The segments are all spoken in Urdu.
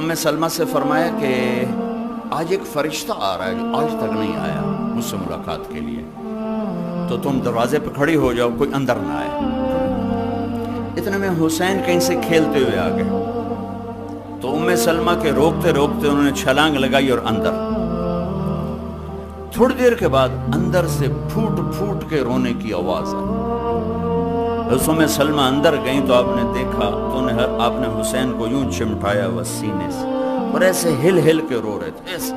ام سلمہ سے فرمایا کہ آج ایک فرشتہ آ رہا ہے جو آج تک نہیں آیا مجھ سے ملاقات کے لیے، تو تم دروازے پہ کھڑی ہو جاؤ، کوئی اندر نہ آئے۔ اتنے میں حسین کہیں سے کھیلتے ہوئے آ گئے، تو ام سلمہ کے روکتے روکتے انہوں نے چھلانگ لگائی اور اندر۔ تھوڑی دیر کے بعد اندر سے پھوٹ پھوٹ کے رونے کی آواز آئی۔ ام سلمہ اندر گئیں تو آپ نے دیکھا تو آپ نے حسین کو یوں چمٹایا ہوا سینے سے اور ایسے ہل ہل کے رو رہے تھے، ایسے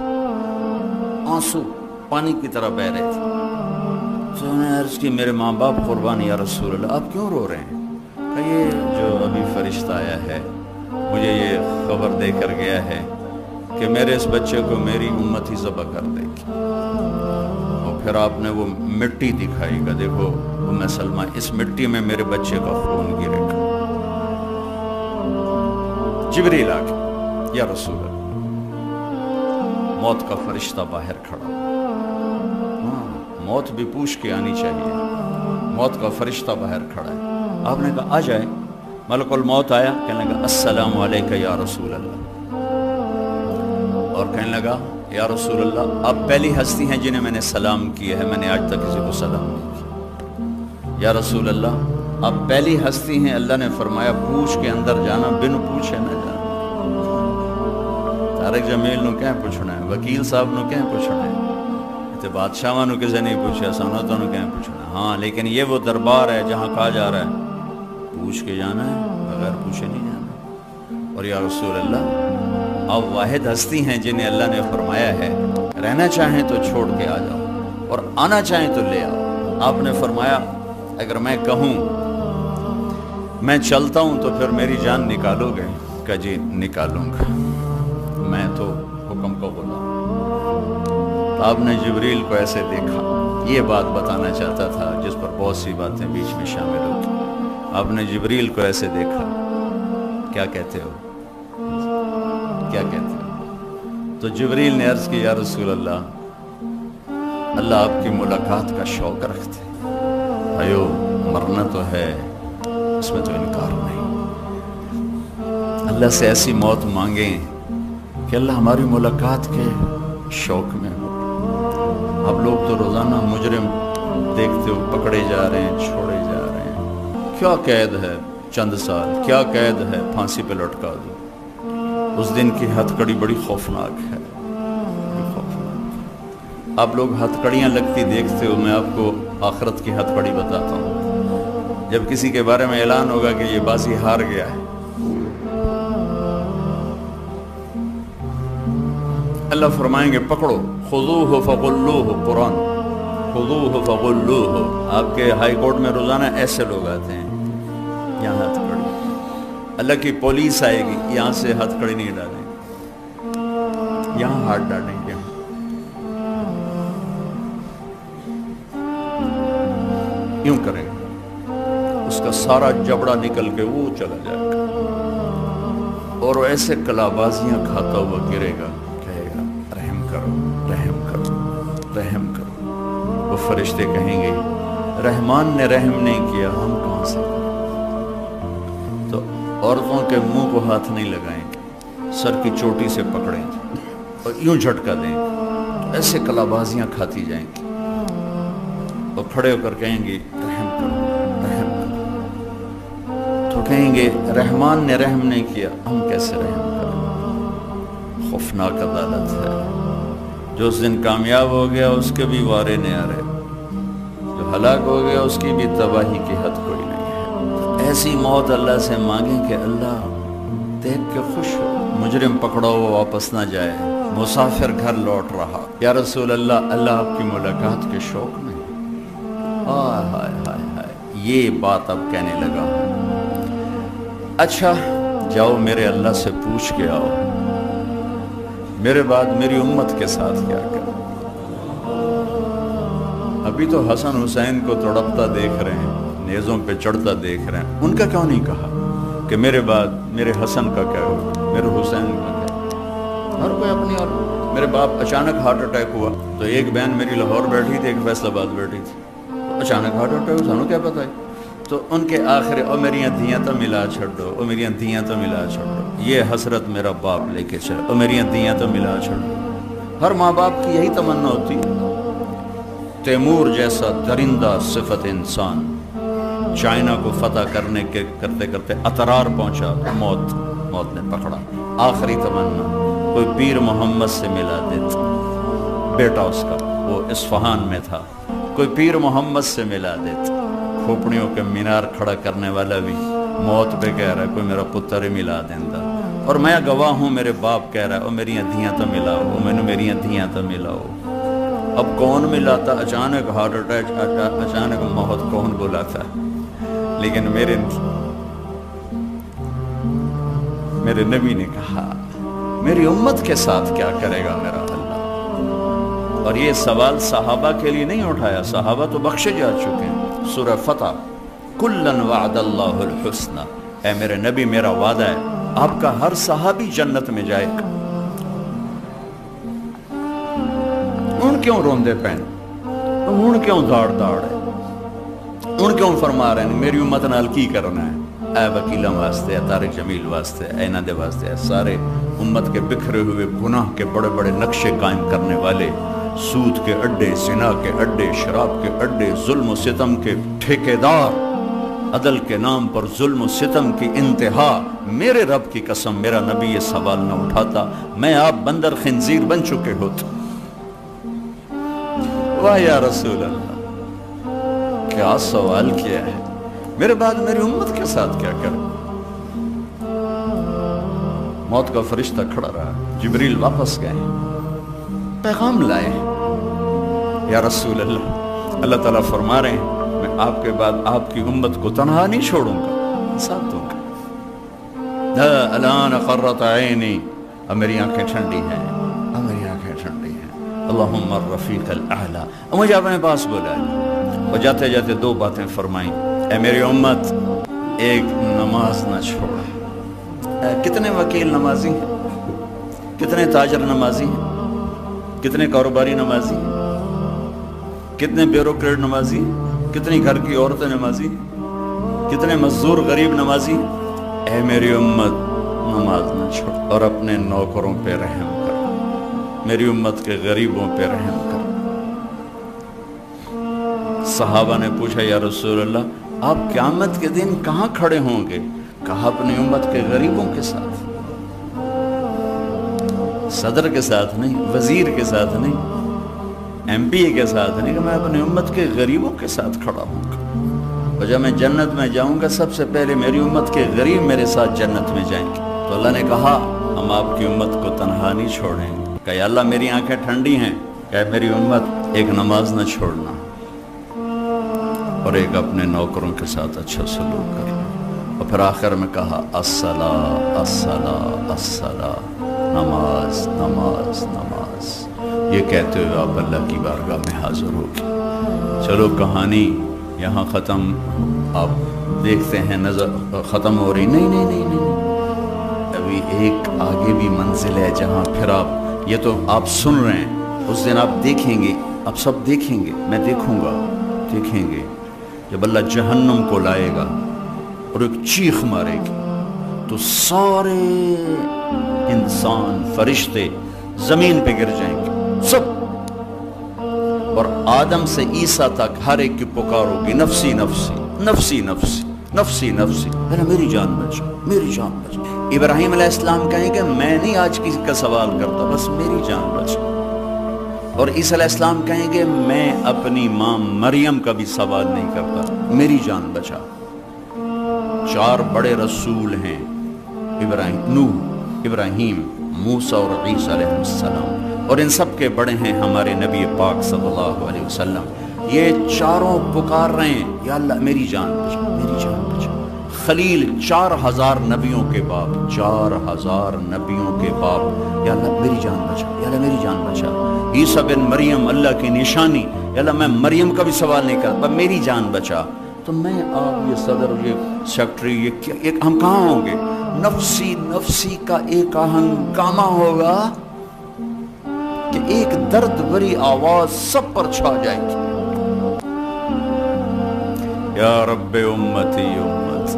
آنسو پانی کی طرح بہ رہے تھے۔ تو انہوں نے عرض کی میرے ماں باپ قربان یا رسول اللہ، آپ کیوں رو رہے ہیں؟ کہ یہ جو ابھی فرشتہ آیا ہے مجھے یہ خبر دے کر گیا ہے کہ میرے اس بچے کو میری امت ہی ذبح کر دے گی، اور پھر آپ نے وہ مٹی دکھائی گا، دیکھو ام سلمہ اس مٹی میں میرے بچے کا خون گرے گا۔ جبریل آ گیا، یا رسول اللہ، موت کا فرشتہ باہر کھڑا، موت بھی پوچھ کے آنی چاہیے، موت کا فرشتہ باہر کھڑا ہے۔ آپ نے کہا آ جائے۔ ملک الموت آیا، کہنے لگا السلام علیکہ یا رسول اللہ، اور کہنے لگا یا رسول اللہ آپ پہلی ہستی ہیں جنہیں میں نے سلام کیا ہے، میں نے آج تک کسی کو سلام نہیں کیا۔ یا رسول اللہ آپ پہلی ہستی ہیں، اللہ نے فرمایا پوچھ کے اندر جانا، بن پوچھے نہ جانا۔ طارق جمیل نو کہیں پوچھنا ہے، وکیل صاحب نو کہیں پوچھنا ہے، تے بادشاہاں نو کسے نہیں پوچھا، سنتوں نو کہیں پوچھنا ہے۔ ہاں لیکن یہ وہ دربار ہے جہاں کہا جا رہا ہے پوچھ کے جانا ہے، بغیر پوچھے نہیں جانا۔ اور یا رسول اللہ آپ واحد ہستی ہیں جنہیں اللہ نے فرمایا ہے رہنا چاہیں تو چھوڑ کے آ جاؤ اور آنا چاہیں تو لے آؤ۔ آپ نے فرمایا اگر میں کہوں میں چلتا ہوں تو پھر میری جان نکالو گے؟ کہ جی نکالوں گا، میں تو حکم کو غلام۔ آپ نے جبریل کو ایسے دیکھا، یہ بات بتانا چاہتا تھا جس پر بہت سی باتیں بیچ میں شامل ہوتی۔ آپ نے جبریل کو ایسے دیکھا، کیا کہتے ہو، کیا کہتے ہو؟ تو جبریل نے عرض کی یا رسول اللہ، اللہ آپ کی ملاقات کا شوق رکھتے، بھائیو مرنا تو ہے، اس میں تو انکار نہیں۔ اللہ سے ایسی موت مانگیں کہ اللہ ہماری ملاقات کے شوق میں ہو۔ اب لوگ تو روزانہ مجرم دیکھتے ہو پکڑے جا رہے ہیں، چھوڑے جا رہے ہیں، کیا قید ہے چند سال، کیا قید ہے پھانسی پہ لٹکا دو۔ اس دن کی ہتھ کڑی بڑی خوفناک ہے، بڑی خوفناک۔ آپ لوگ ہتھ کڑیاں لگتی دیکھتے ہو، میں آپ کو آخرت کی ہتھ کڑی بتاتا ہوں۔ جب کسی کے بارے میں اعلان ہوگا کہ یہ بازی ہار گیا ہے، اللہ فرمائیں گے پکڑو، خذوہ فغلوہ، قرآن، خذوہ فغلوہ۔ آپ کے ہائی کورٹ میں روزانہ ایسے لوگ آتے ہیں، یہاں ہتھ کڑی، اللہ کی پولیس آئے گی، یہاں سے ہتھ کڑی نہیں ڈالیں گے، یہاں ہاتھ ڈالیں گے، یوں کریں گے، اس کا سارا جبڑا نکل کے وہ چلا جائے گا، اور وہ ایسے کلابازیاں کھاتا ہوا گرے گا، کہے گا رحم کرو، رحم کرو، رحم کرو۔ وہ فرشتے کہیں گے رحمان نے رحم نہیں کیا، ہم کہاں سے کریں؟ تو عورتوں کے منہ کو ہاتھ نہیں لگائیں گے، سر کی چوٹی سے پکڑیں گے اور یوں جھٹکا دیں گے، ایسے کلابازیاں کھاتی جائیں گی، اور کھڑے ہو کر کہیں گے رحم کرو، رحم کرو۔ تو کہیں گے رحمان نے رحم نہیں کیا، ہم کیسے رحم کریں؟ خوفناک عدالت ہے۔ جو اس دن کامیاب ہو گیا اس کے بھی وارے نہیں آ رہے، جو ہلاک ہو گیا اس کی بھی تباہی کی حد کوئی نہیں ہے۔ ایسی موت اللہ سے مانگیں کہ اللہ دیکھ کے خوش ہو، مجرم پکڑا ہوا واپس نہ جائے، مسافر گھر لوٹ رہا، یا رسول اللہ اللہ آپ کی ملاقات کے شوق میں۔ ہائے ہائے ہائے ہائے، یہ بات اب کہنے لگا ہوں۔ اچھا جاؤ میرے اللہ سے پوچھ کے آؤ میرے بعد میری امت کے ساتھ کیا کریں۔ ابھی تو حسن حسین کو تڑپتا دیکھ رہے ہیں، نیزوں پہ چڑھتا دیکھ رہے ہیں، ان کا کیوں نہیں کہا کہ میرے بعد میرے حسن کا کیا ہوگا، میرے حسین کا کیا؟ ہر کوئی اپنی، اور میرے باپ اچانک ہارٹ اٹیک ہوا تو ایک بہن میری لاہور بیٹھی تھی، ایک فیصل آباد بیٹھی تھی، اچانک ہارٹ اٹیک، سانو کیا پتہ ہے؟ تو ان کے آخر او میریاں دھیاں تو ملا چھڑو، او میریاں دھیاں تو ملا چھڑو، یہ حسرت میرا باپ لے کے چل، او میریاں دھیاں تو ملا چھڑو۔ ہر ماں باپ کی یہی تمنا ہوتی ہے۔ تیمور جیسا درندہ صفت انسان چائنا کو فتح کرنے کے کرتے کرتے اترار پہنچا، موت نے پکڑا۔ آخری تمنا کوئی پیر محمد سے ملا دیتا، بیٹا اس کا وہ اصفہان میں تھا، کوئی پیر محمد سے ملا دیتا۔ کھوپڑیوں کے مینار کھڑا کرنے والا بھی موت پہ کہہ رہا ہے کوئی میرا پتر ہی ملا دیندہ، اور میں گواہ ہوں، میرے باپ کہہ رہا ہے او میریاں دھیاں تو ملاؤ، او مینوں میریاں دھیاں تو ملاؤ۔ اب کون ملاتا؟ اچانک ہارٹ اٹیک، اچانک موت کون بلاتا؟ لیکن میرے نبی نے کہا میری امت کے ساتھ کیا کرے گا میرا اللہ؟ اور یہ سوال صحابہ کے لیے نہیں اٹھایا، صحابہ تو بخشے جا چکے ہیں۔ سورہ فتح، کلن وعد اللہ الحسنى، اے میرے نبی میرا وعدہ ہے آپ کا ہر صحابی جنت میں جائے گا۔ ان کیوں روندے پین، ان کیوں داڑ ہے، ان کیوں فرما رہے ہیں میری امت نال کی کرنا ہے؟ اے وکیلوں واسطے، اے طارق جمیل واسطے، اے انہاں دے واسطے، اے سارے امت کے بکھرے ہوئے گناہ کے بڑے بڑے نقشے قائم کرنے والے، سود کے اڈے، زنا کے اڈے، شراب کے اڈے، ظلم و ستم کے ٹھیکیدار، عدل کے نام پر ظلم و ستم کی انتہا۔ میرے رب کی قسم میرا نبی یہ سوال نہ اٹھاتا، میں آپ بندر خنزیر بن چکے ہوتے۔ واہ یا رسول اللہ، کیا سوال کیا ہے، میرے بعد میری امت کے ساتھ کیا کر؟ موت کا فرشتہ کھڑا رہا، جبریل واپس گئے، پیغام لائے، یا رسول اللہ، اللہ تعالیٰ فرما رہے ہیں میں آپ کے بعد آپ کی امت کو تنہا نہیں چھوڑوں گا، ساتھ دوں گا۔ الان قرۃ عینی، اب میری آنکھیں ٹھنڈی ہیں، اب میری آنکھیں ٹھنڈی ہیں، اللہم الرفیق الاعلی۔ اور مجھے اپنے پاس بلایا اور جاتے جاتے دو باتیں فرمائیں، اے میری امت ایک نماز نہ چھوڑ۔ کتنے وکیل نمازی ہیں، کتنے تاجر نمازی ہیں، کتنے کاروباری نمازی ہیں، کتنے بیوروکریٹ نمازی ہیں، کتنی گھر کی عورتیں نمازی ہیں، کتنے مزدور غریب نمازی ہیں۔ اے میری امت نماز نہ چھوڑ اور اپنے نوکروں پہ رحم کر، میری امت کے غریبوں پہ رحم کر۔ صحابہ نے پوچھا یا رسول اللہ آپ قیامت کے دن کہاں کھڑے ہوں گے؟ کہا اپنی امت کے غریبوں کے ساتھ، صدر کے ساتھ نہیں، وزیر کے ساتھ نہیں، ایم پی کے ساتھ نہیں، کہ میں اپنی امت کے غریبوں کے ساتھ کھڑا ہوں گا، اور جب میں جنت میں جاؤں گا سب سے پہلے میری امت کے غریب میرے ساتھ جنت میں جائیں گے۔ تو اللہ نے کہا ہم آپ کی امت کو تنہا نہیں چھوڑیں گے۔ کہ اللہ میری آنکھیں ٹھنڈی ہیں، کہ میری امت ایک نماز نہ چھوڑنا اور ایک اپنے نوکروں کے ساتھ اچھا سلوک کرنا۔ اور پھر آخر میں کہا الصلاۃ الصلاۃ الصلاۃ، نماز نماز نماز۔ یہ کہتے ہوئے آپ اللہ کی بارگاہ میں حاضر ہو گئے۔ چلو کہانی یہاں ختم، آپ دیکھتے ہیں نظر ختم ہو رہی، نہیں، ابھی ایک آگے بھی منزل ہے جہاں پھر آپ، یہ تو آپ سن رہے ہیں، اس دن آپ دیکھیں گے، آپ سب دیکھیں گے، میں دیکھوں گا، دیکھیں گے جب اللہ جہنم کو لائے گا اور ایک چیخ مارے گی تو سارے انسان فرشتے زمین پہ گر جائیں گے سب، اور آدم سے عیسیٰ تک ہر ایک کی پکار ہوگی نفسی نفسی نفسی نفسی نفسی نفسی، میری جان بچا، میری جان بچا۔ ابراہیم علیہ السلام کہیں کہ میں نہیں آج کسی کا سوال کرتا، بس میری جان بچا۔ اور عیسیٰ علیہ السلام کہیں گے میں اپنی ماں مریم کا بھی سوال نہیں کرتا، میری جان بچا۔ چار بڑے رسول ہیں، نوح، ابراہیم، موسیٰ اور عیسیٰ علیہ السلام، اور ان سب کے بڑے ہیں ہمارے نبی پاک صلی اللہ علیہ وسلم۔ یہ چاروں پکار رہے ہیں یا اللہ میری جان بچا، میری جان بچا۔ خلیل 4000 نبیوں کے باپ، 4000 نبیوں کے باپ، یا اللہ میری جان بچا، یا اللہ میری جان بچا۔ عیسیٰ بن مریم اللہ کی نشانی، یا اللہ میں مریم کا بھی سوال نہیں کرتا، میری جان بچا۔ تو میں آپ یہ صدر، یہ سیکٹری، یہ ہم کہاں ہوں گے؟ نفسی نفسی کا ایک ہنگامہ ہوگا کہ ایک درد بھری آواز سب پر چھا جائے گی۔ یا رب امتی امت،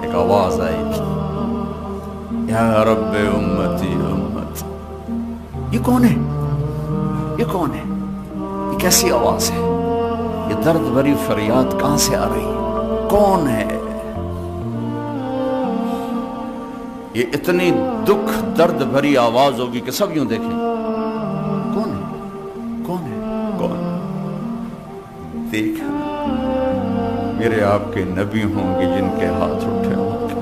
ایک آواز آئی تھی یا رب امتی امت. یہ کون ہے؟ یہ کون ہے؟ یہ کیسی آواز ہے؟ یہ درد بھری فریاد کہاں سے آ رہی ہے؟ کون ہے یہ؟ اتنی دکھ درد بھری آواز ہوگی کہ سب یوں دیکھیں کون ہے کون ہے کون؟ دیکھا میرے آپ کے نبی ہوں گے جن کے ہاتھ اٹھے ہوں گے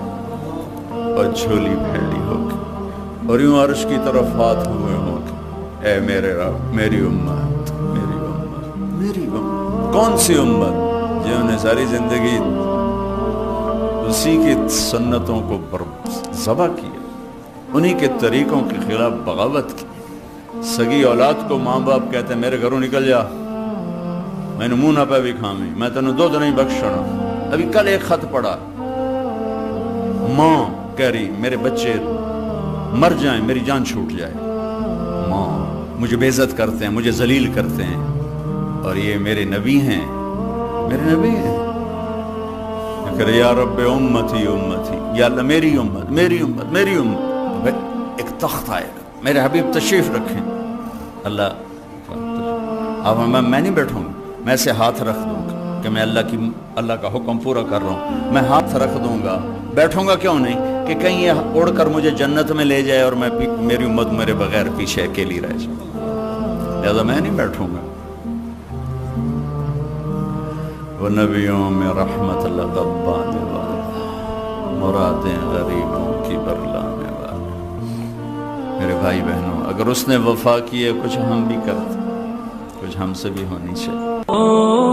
اور جھولی پھیلی ہوگی اور یوں عرش کی طرف ہاتھ ہوئے ہوں گے، اے میرے رب میری امت میری امت میری امت. کون سی امت؟ جنہوں نے ساری زندگی اسی کی سنتوں کو ذبح کیا، انہی کے طریقوں کے خلاف بغاوت کی. سگی اولاد کو ماں باپ کہتے ہیں میرے گھروں نکل جا، میں نے منہ نہ پہ بھی کھامی، میں تینوں دودھ نہیں بخشنا. ابھی کل ایک خط پڑا، ماں کہہ رہی میرے بچے مر جائیں میری جان چھوٹ جائے، ماں مجھے بے عزت کرتے ہیں مجھے ذلیل کرتے ہیں، اور یہ میرے نبی ہیں میرے نبی ہیں. کہ یا رب امتی امتی، یا اللہ میری امت میری امت میری امت. ایک تخت آئے گا، میرے حبیب تشریف رکھیں. اللہ اب میں نہیں بیٹھوں گا، میں ایسے ہاتھ رکھ دوں گا کہ میں اللہ کا حکم پورا کر رہا ہوں. میں ہاتھ رکھ دوں گا، بیٹھوں گا کیوں نہیں کہ کہیں یہ اڑ کر مجھے جنت میں لے جائے اور میں میری امت میرے بغیر پیچھے اکیلی رہ جائے. لہذا میں نہیں بیٹھوں گا. وہ نبیوں میں رحمت لغبانے والا، مرادیں غریبوں کی برلانے والا. میرے بھائی بہنوں، اگر اس نے وفا کی ہے کچھ ہم بھی کرتے، کچھ ہم سے بھی ہونی چاہیے.